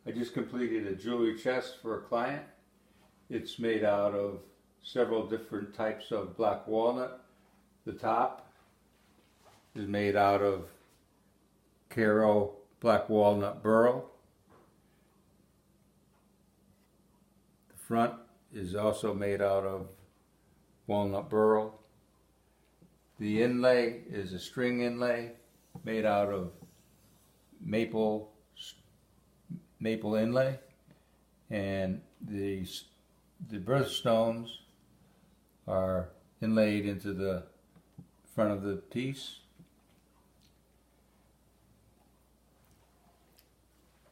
I just completed a jewelry chest for a client. It's made out of several different types of black walnut. The top is made out of Cairo black walnut burl. The front is also made out of walnut burl. The inlay is a string inlay made out of maple inlay, and the birthstones are inlaid into the front of the piece.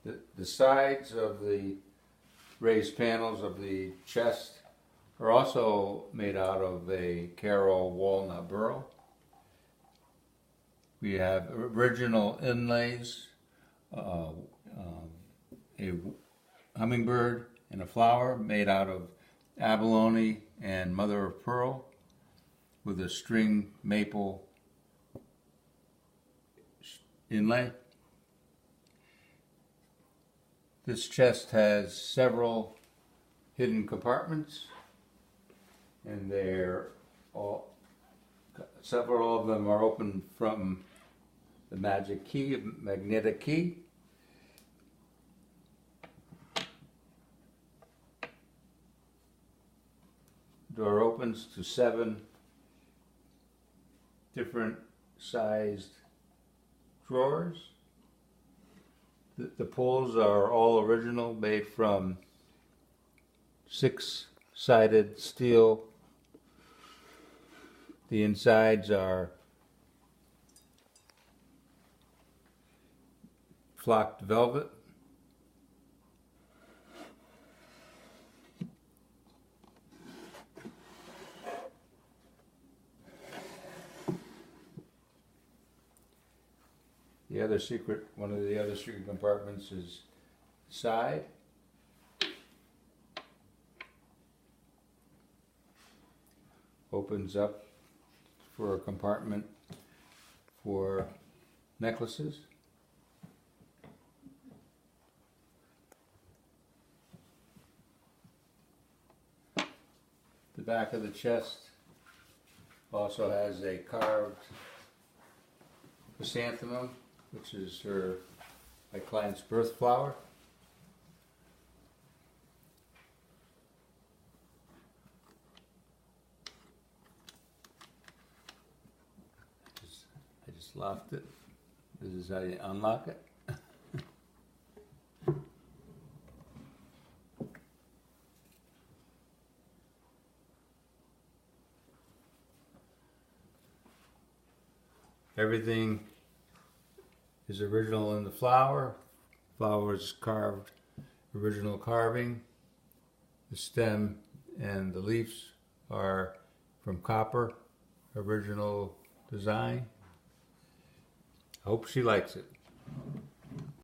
The sides of the raised panels of the chest are also made out of a Cairo walnut burl. We have original inlays, a hummingbird and a flower made out of abalone and mother of pearl with a string maple inlay. This chest has several hidden compartments, and several of them are open from the magnetic key. Door opens to 7 different sized drawers. The pulls are all original, made from 6-sided steel. The insides are flocked velvet. One of the other secret compartments is side. Opens up for a compartment for necklaces. The back of the chest also has a carved chrysanthemum, which is my client's birth flower. I just locked it. This is how you unlock it. Everything is original in the flower. Flower is carved, original carving. The stem and the leaves are from copper, original design. I hope she likes it.